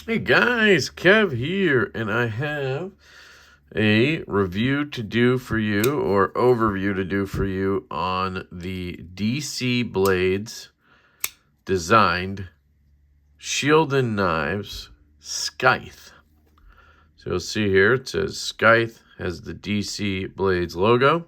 Hey guys, Kev here, and I have a review to do for you, or overview to do for you, on the DC Blades designed Shieldon Knives Scythe. So you'll see here it says Scythe, has the DC Blades logo,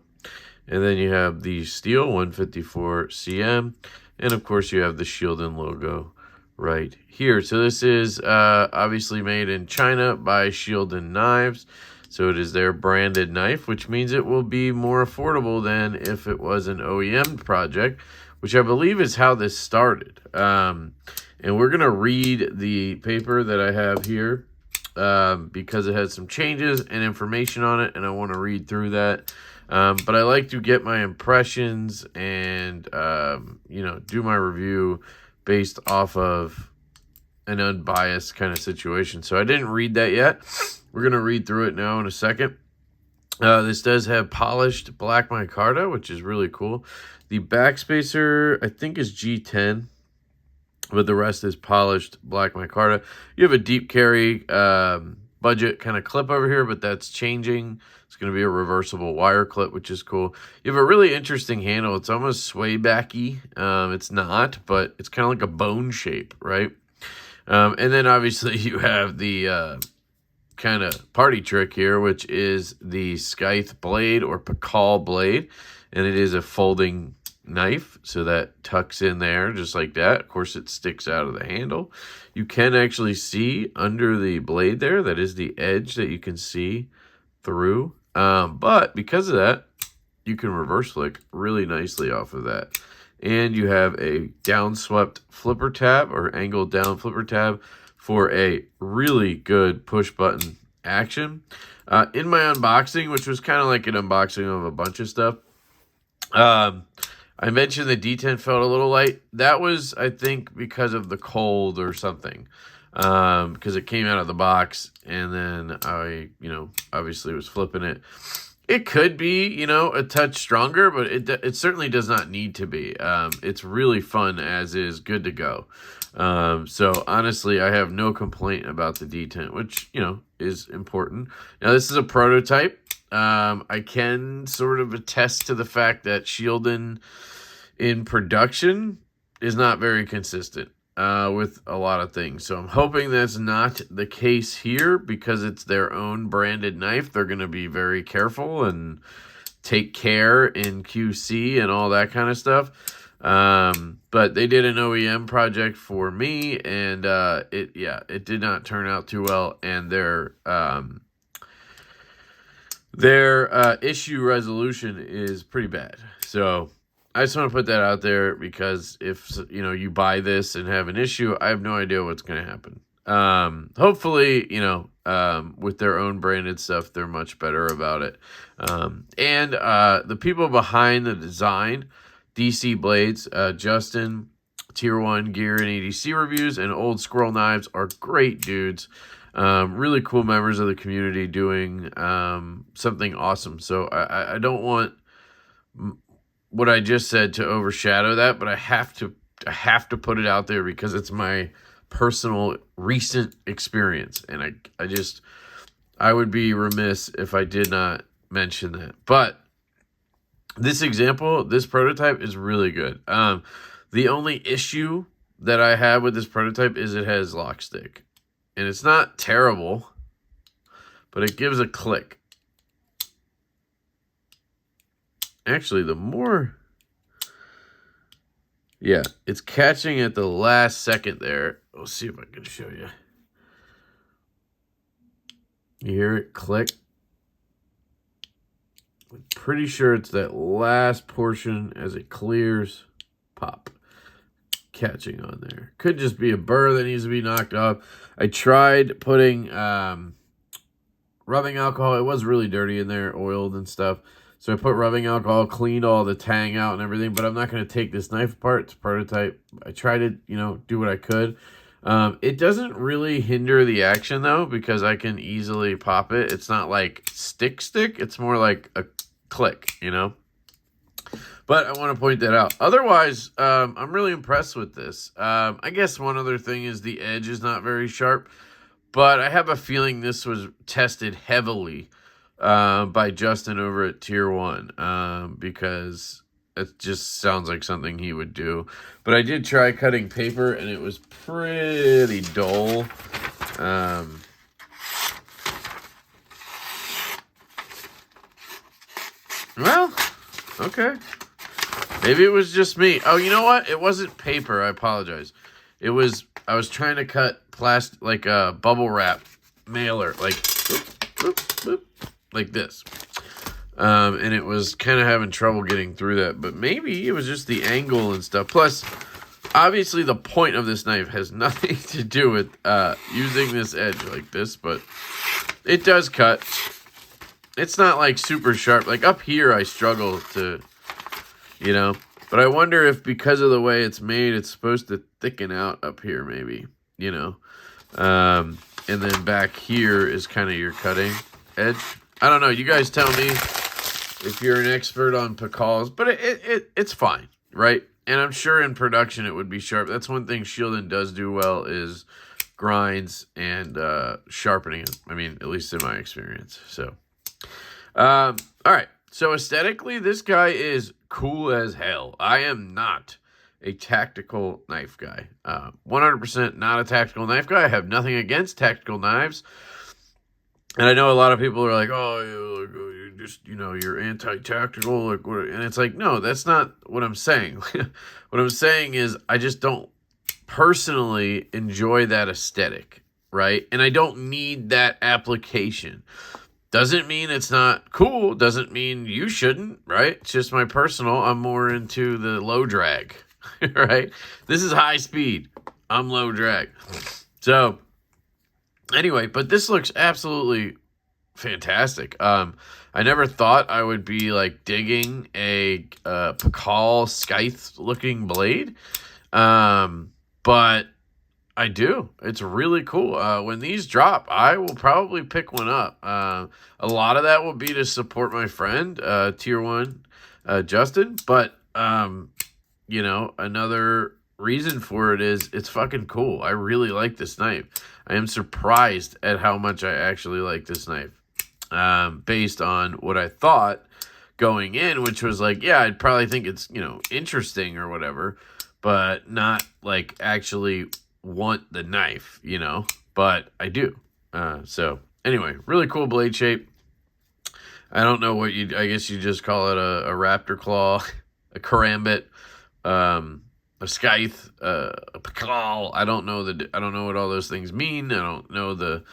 and then you have the steel 154 cm, and of course you have the Shieldon logo right here. So this is obviously made in China by Shieldon Knives. So it is their branded knife, which means it will be more affordable than if it was an OEM project, which I believe is how this started. And we're going to read the paper that I have here because it has some changes and information on it, and I want to read through that. But I like to get my impressions and, do my review based off of an unbiased kind of situation. So I didn't read that yet. We're going to read through it now in a second. This does have polished black micarta, which is really cool. The backspacer, I think, is G10, but the rest is polished black micarta. You have a deep carry budget kind of clip over here, but that's changing. It's going to be a reversible wire clip, which is cool. You have a really interesting handle. It's almost sway backy. It's not, but it's kind of like a bone shape, right? And then obviously you have the kind of party trick here, which is the Scythe blade or Pakal blade, and it is a folding knife, so that tucks in there just like that. Of course, it sticks out of the handle. You can actually see under the blade there, that is the edge that you can see through. But because of that, you can reverse flick really nicely off of that. And you have a down swept flipper tab, or angled down flipper tab, for a really good push button action. In my unboxing, which was kind of like an unboxing of a bunch of stuff, I mentioned the D10 felt a little light. That was, I think, because of the cold or something. Because it came out of the box, and then I, obviously was flipping it. It could be, a touch stronger, but it certainly does not need to be. It's really fun as is, good to go. So honestly, I have no complaint about the D10, which, is important. Now, this is a prototype. I can sort of attest to the fact that Shieldon in production is not very consistent with a lot of things. So I'm hoping that's not the case here, because it's their own branded knife. They're going to be very careful and take care in QC and all that kind of stuff. But they did an OEM project for me, and it did not turn out too well, and their issue resolution is pretty bad. So I just want to put that out there, because if you buy this and have an issue, I have no idea what's going to happen. Hopefully, with their own branded stuff, they're much better about it. And the people behind the design, DC Blades, Justin, Tier 1 Gear and EDC Reviews, and Old Squirrel Knives, are great dudes. Really cool members of the community doing something awesome. So I don't want what I just said to overshadow that, but I have to put it out there, because it's my personal recent experience, and I would be remiss if I did not mention that. But this prototype is really good. The only issue that I have with this prototype is it has lock stick, and it's not terrible, but it gives a click. Actually, it's catching at the last second there. We'll see if I can show you. You hear it click? I'm pretty sure it's that last portion as it clears, pop, catching on there. Could just be a burr that needs to be knocked off. I tried putting rubbing alcohol. It was really dirty in there, oiled and stuff. So I put rubbing alcohol, cleaned all the tang out and everything, but I'm not going to take this knife apart. It's a prototype. I tried to, do what I could. It doesn't really hinder the action, though, because I can easily pop it. It's not like stick. It's more like a click, But I want to point that out. Otherwise, I'm really impressed with this. I guess one other thing is the edge is not very sharp. but I have a feeling this was tested heavily by Justin over at Tier 1 because it just sounds like something he would do. But I did try cutting paper, and it was pretty dull. Well, okay. Maybe it was just me. Oh, you know what? It wasn't paper. I apologize. It was, I was trying to cut plastic, like a bubble wrap mailer, like, boop, boop, boop, like this. And it was kind of having trouble getting through that. But maybe it was just the angle and stuff. Plus, obviously the point of this knife has nothing to do with using this edge like this. But it does cut. It's not like super sharp. Like up here, I struggle to, you know. But I wonder if because of the way it's made, it's supposed to thicken out up here maybe, you know. And then back here is kind of your cutting edge. I don't know. You guys tell me if you're an expert on Pacals. But it's fine, right? And I'm sure in production it would be sharp. That's one thing Shieldon does do well is grinds and sharpening it. I mean, at least in my experience. So, all right. So aesthetically, this guy is cool as hell. I am not a tactical knife guy. 100% not a tactical knife guy. I have nothing against tactical knives. And I know a lot of people are like, oh, you just, you know, you're anti-tactical. Like, what? And it's like, no, that's not what I'm saying. What I'm saying is I just don't personally enjoy that aesthetic, right? And I don't need that application. Doesn't mean it's not cool. Doesn't mean you shouldn't, right? It's just my personal. I'm more into the low drag, right? This is high speed. I'm low drag. So, anyway, but this looks absolutely fantastic. I never thought I would be, like, digging a Pacal Scythe looking blade. But I do. It's really cool. When these drop, I will probably pick one up. A lot of that will be to support my friend, Tier 1, Justin. But, you know, another reason for it is it's fucking cool. I really like this knife. I am surprised at how much I actually like this knife. Based on what I thought going in, which was like, yeah, I'd probably think it's, you know, interesting or whatever. But not, like, actually want the knife, you know, but I do. So anyway, really cool blade shape. I don't know what I guess you just call it a raptor claw, a karambit, a scythe, a Pacal. I don't know what all those things mean. I don't know the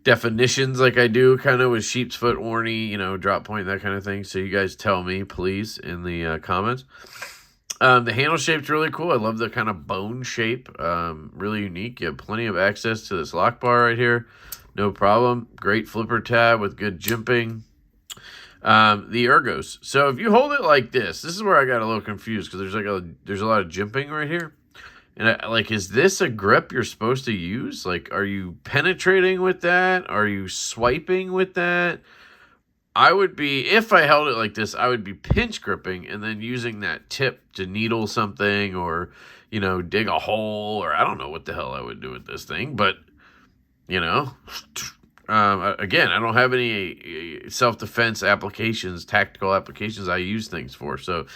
definitions like I do kind of with sheep's foot, orny, you know, drop point, that kind of thing. So you guys tell me, please, in the comments. The handle shape's really cool. I love the kind of bone shape. Really unique. You have plenty of access to this lock bar right here. No problem. Great flipper tab with good jimping. The ergos. So if you hold it like this is where I got a little confused because there's a lot of jimping right here. And like, is this a grip you're supposed to use? Like, are you penetrating with that? Are you swiping with that? I would be, if I held it like this, I would be pinch gripping and then using that tip to needle something or, you know, dig a hole, or I don't know what the hell I would do with this thing. But, you know, again, I don't have any self-defense applications, tactical applications I use things for. So,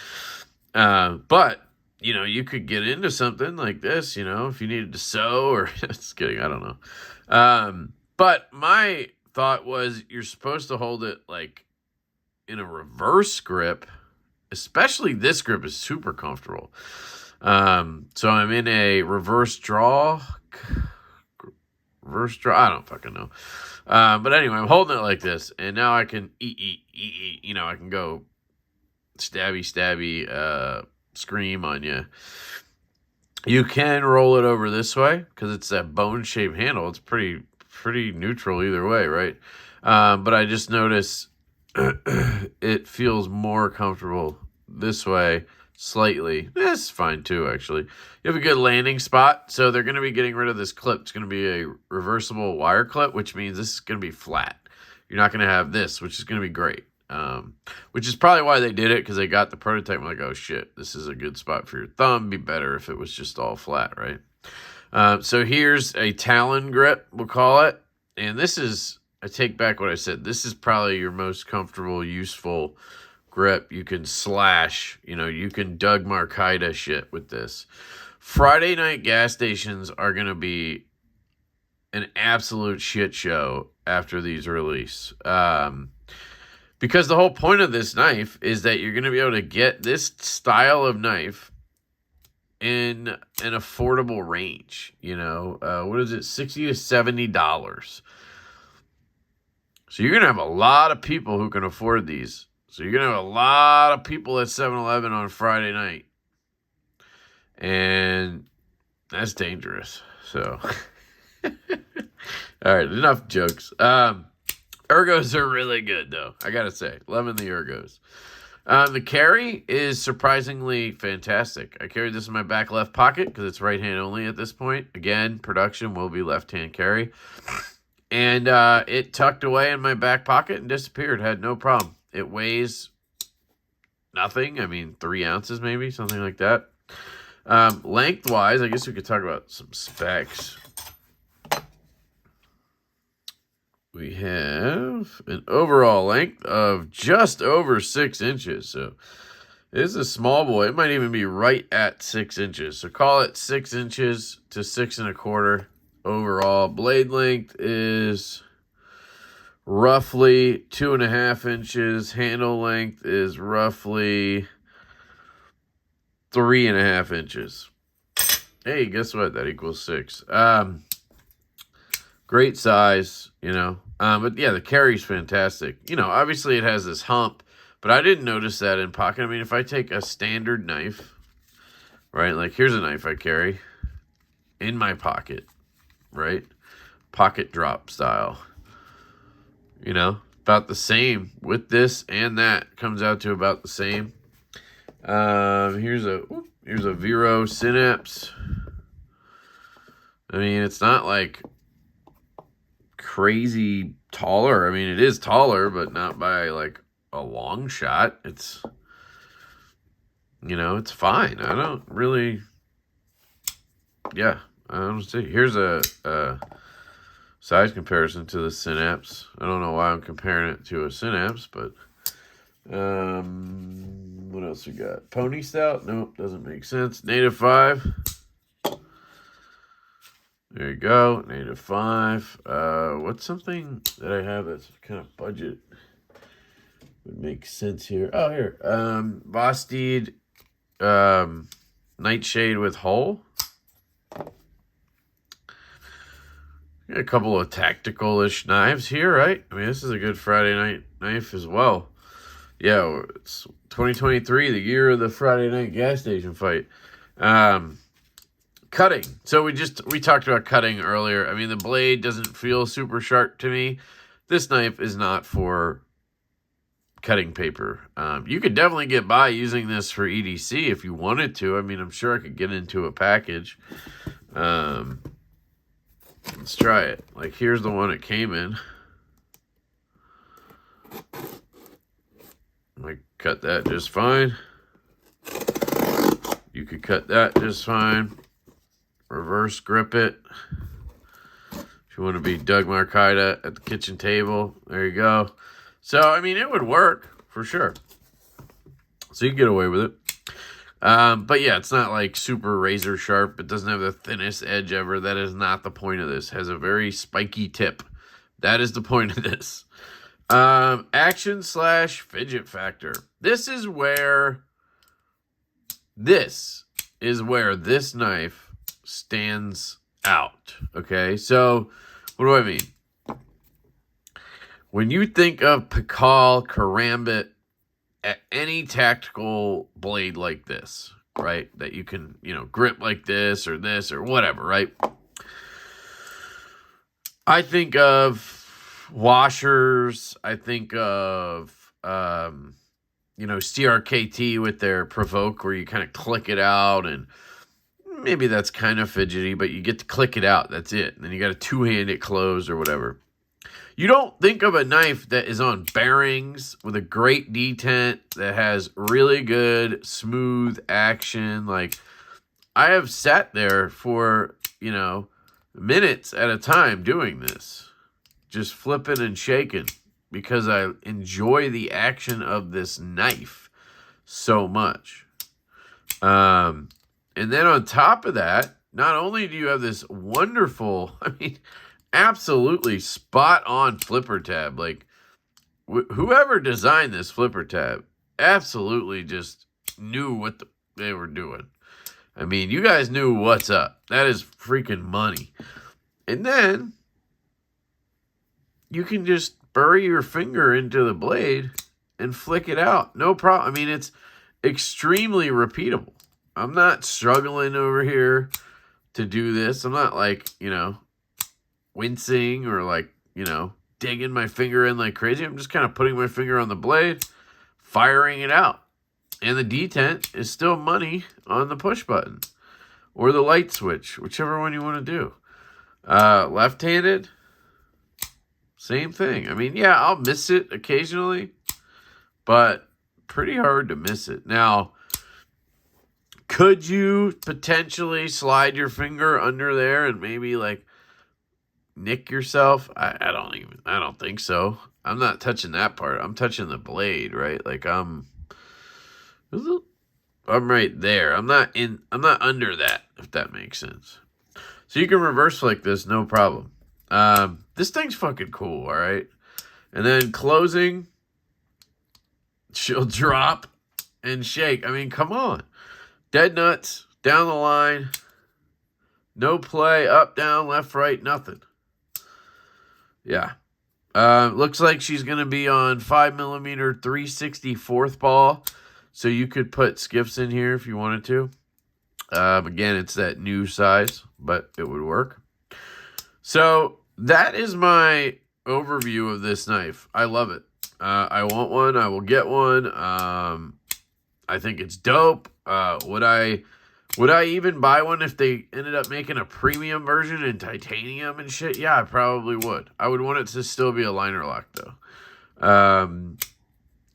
but, you know, you could get into something like this, you know, if you needed to sew or, just kidding, I don't know. But my thought was you're supposed to hold it like in a reverse grip. Especially this grip is super comfortable. So I'm in a reverse draw. I don't fucking know. But anyway, I'm holding it like this, and now I can you know, I can go stabby, scream on you. You can roll it over this way because it's that bone-shaped handle. It's pretty neutral either way, right? But I just notice it feels more comfortable this way slightly. That's fine too, actually. You have a good landing spot. So they're going to be getting rid of this clip. It's going to be a reversible wire clip, which means this is going to be flat. You're not going to have this, which is going to be great. Which is probably why they did it, because they got the prototype and like, oh shit, this is a good spot for your thumb. Be better if it was just all flat, right? So here's a Talon grip, we'll call it. And this is, I take back what I said. This is probably your most comfortable, useful grip. You can slash, you can Doug Marcaida shit with this. Friday night gas stations are going to be an absolute shit show after these release. Because the whole point of this knife is that you're going to be able to get this style of knife in an affordable range. What is it? $60 to $70. So you're going to have a lot of people who can afford these. So you're going to have a lot of people at 7-Eleven on Friday night. And that's dangerous. So, all right, enough jokes. Ergos are really good, though. I got to say, loving the ergos. The carry is surprisingly fantastic. I carried this in my back left pocket because it's right hand only at this point. Again, production will be left hand carry. And it tucked away in my back pocket and disappeared. Had no problem. It weighs nothing. 3 ounces maybe, something like that. Lengthwise, I guess we could talk about some specs. We have an overall length of just over 6 inches. So it is a small boy. It might even be right at 6 inches. So call it 6 inches to 6 1/4 overall. Blade length is roughly 2.5 inches. Handle length is roughly 3.5 inches. Hey, guess what? That equals 6. Great size, But yeah, the carry's fantastic. Obviously it has this hump, but I didn't notice that in pocket. If I take a standard knife, right? Like here's a knife I carry in my pocket, right? Pocket drop style. About the same with this and that. Comes out to about the same. Here's a Vero Synapse. It's not like crazy taller. It is taller, but not by like a long shot. It's it's fine. I don't see. Here's a size comparison to the Synapse. I don't know why I'm comparing it to a Synapse, but what else we got? Pony Stout? Nope, doesn't make sense. Native 5. There you go, Native 5. What's something that I have that's kind of budget would make sense here? Oh, here. Vosteed Nightshade with Hull. Got a couple of tactical-ish knives here, right? This is a good Friday night knife as well. Yeah, it's 2023, the year of the Friday night gas station fight. Cutting. So we talked about cutting earlier. The blade doesn't feel super sharp to me. This knife is not for cutting paper. You could definitely get by using this for EDC if you wanted to. I'm sure I could get into a package. Let's try it. Like, here's the one it came in. I cut that just fine. You could cut that just fine. Reverse grip it. If you want to be Doug Marcaida at the kitchen table, there you go. So, it would work for sure. So you can get away with it. But yeah, it's not like super razor sharp. It doesn't have the thinnest edge ever. That is not the point of this. It has a very spiky tip. That is the point of this. Action / fidget factor. This is where this knife stands out. Okay, so what do I mean? When you think of Pikal, Karambit, any tactical blade like this, right? That you can, grip like this or whatever, right? I think of washers. I think of, CRKT with their Provoke where you kind of click it out, and maybe that's kind of fidgety, but you get to click it out. That's it. And then you got to two-hand it closed or whatever. You don't think of a knife that is on bearings with a great detent that has really good, smooth action. Like, I have sat there for you know, minutes at a time doing this. Just flipping and shaking because I enjoy the action of this knife so much. And then on top of that, not only do you have this wonderful, I mean, absolutely spot on flipper tab. Like, whoever designed this flipper tab absolutely just knew what they were doing. I mean, you guys knew what's up. That is freaking money. And then you can just bury your finger into the blade and flick it out. No problem. I mean, it's extremely repeatable. I'm not struggling over here to do this. I'm not like, you know, wincing or like, you know, digging my finger in like crazy. I'm just kind of putting my finger on the blade, firing it out. And the detent is still money on the push button or the light switch, whichever one you want to do. Left-handed, same thing. I mean, yeah, I'll miss it occasionally, but pretty hard to miss it. Now, could you potentially slide your finger under there and maybe like nick yourself? I don't think so. I'm not touching that part. I'm touching the blade, right? Like I'm right there. I'm not under that, if that makes sense. So you can reverse flick this, no problem. This thing's fucking cool, all right? And then closing, she'll drop and shake. I mean, come on. Dead nuts, down the line, no play, up, down, left, right, nothing. Yeah. Looks like she's going to be on 5mm 3/64 ball. So you could put skiffs in here if you wanted to. Again, it's that new size, but it would work. So that is my overview of this knife. I love it. I want one. I will get one. I think it's dope. Would I even buy one if they ended up making a premium version in titanium and shit? Yeah, I probably would. I would want it to still be a liner lock though.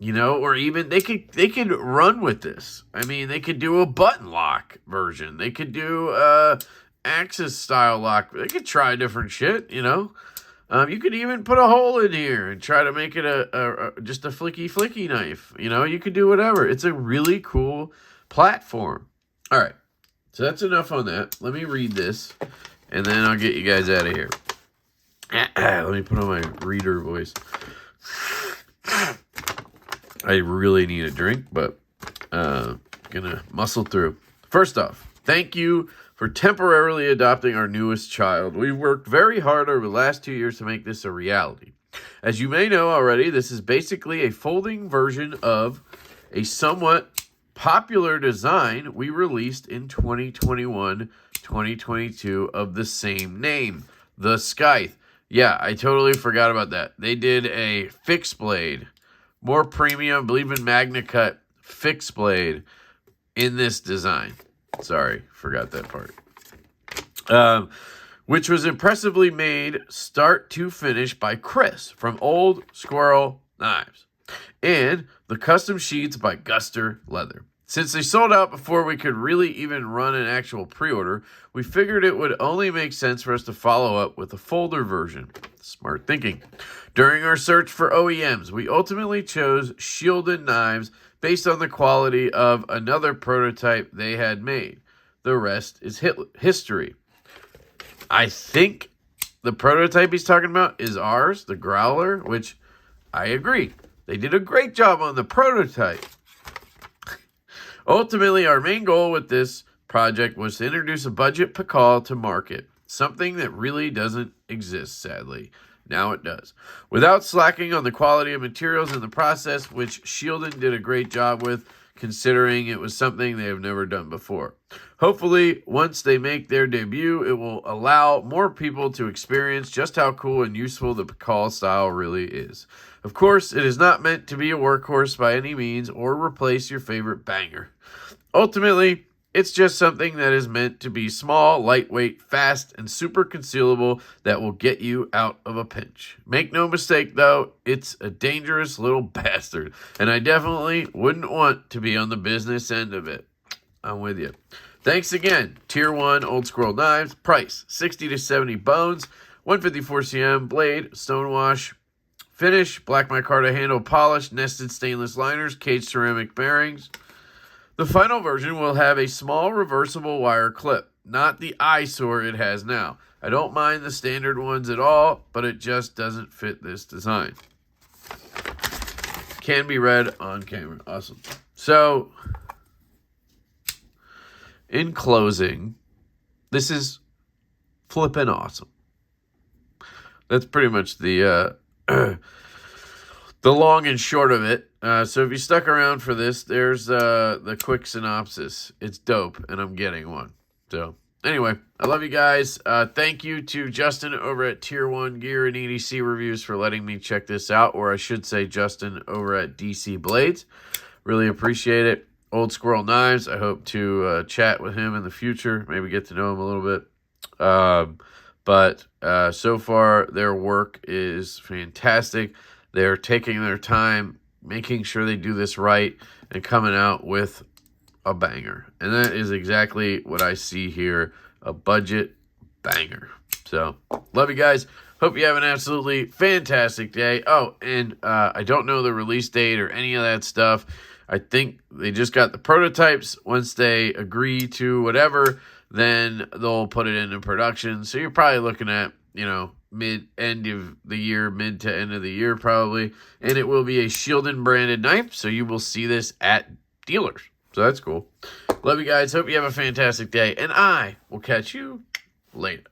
You know, or even they could run with this. I mean, they could do a button lock version. They could do axis style lock. They could try different shit, you know. You could even put a hole in here and try to make it just a flicky knife. You know, you could do whatever. It's a really cool platform. All right. So that's enough on that. Let me read this, and then I'll get you guys out of here. Let me put on my reader voice. I really need a drink, but gonna muscle through. First off, thank you for temporarily adopting our newest child. We've worked very hard over the last 2 years to make this a reality. As you may know already, this is basically a folding version of a somewhat popular design we released in 2021-2022 of the same name, the Scythe. Yeah, I totally forgot about that. They did a fixed blade, more premium, believe in Magna Cut fixed blade in this design. Sorry, forgot that part. Which was impressively made start to finish by Chris from Old Squirrel Knives. And the custom sheets by Guster Leather. Since they sold out before we could really even run an actual pre-order, we figured it would only make sense for us to follow up with a folder version. Smart thinking. During our search for OEMs, we ultimately chose Shieldon Knives based on the quality of another prototype they had made. The rest is history. I think the prototype he's talking about is ours, the Growler, which I agree. They did a great job on the prototype. Ultimately, our main goal with this project was to introduce a budget Pakal to market, something that really doesn't exist, sadly. Now it does. Without slacking on the quality of materials in the process, which Shieldon did a great job with, considering it was something they have never done before. Hopefully, once they make their debut, it will allow more people to experience just how cool and useful the Pakal style really is. Of course, it is not meant to be a workhorse by any means or replace your favorite banger. Ultimately, it's just something that is meant to be small, lightweight, fast, and super concealable that will get you out of a pinch. Make no mistake, though, it's a dangerous little bastard, and I definitely wouldn't want to be on the business end of it. I'm with you. Thanks again. Tier 1 Old Squirrel Knives. Price 60 to 70 bones. 154 cm blade. Stonewash. Finish. Black micarta handle polish. Nested stainless liners. Caged ceramic bearings. The final version will have a small reversible wire clip. Not the eyesore it has now. I don't mind the standard ones at all, but it just doesn't fit this design. Can be read on camera. Awesome. So, in closing, this is flippin' awesome. That's pretty much the the long and short of it. So if you stuck around for this, there's the quick synopsis. It's dope, and I'm getting one. So anyway, I love you guys. Thank you to Justin over at Tier 1 Gear and EDC Reviews for letting me check this out, or I should say Justin over at DC Blades. Really appreciate it. Old Squirrel Knives. I hope to chat with him in the future, maybe get to know him a little bit. But so far, their work is fantastic. They're taking their time, making sure they do this right, and coming out with a banger. And that is exactly what I see here, a budget banger. So, love you guys. Hope you have an absolutely fantastic day. Oh, and I don't know the release date or any of that stuff. I think they just got the prototypes. Once they agree to whatever, then they'll put it into production. So you're probably looking at, end of the year, mid to end of the year probably. And it will be a Shieldon branded knife. So you will see this at dealers. So that's cool. Love you guys. Hope you have a fantastic day. And I will catch you later.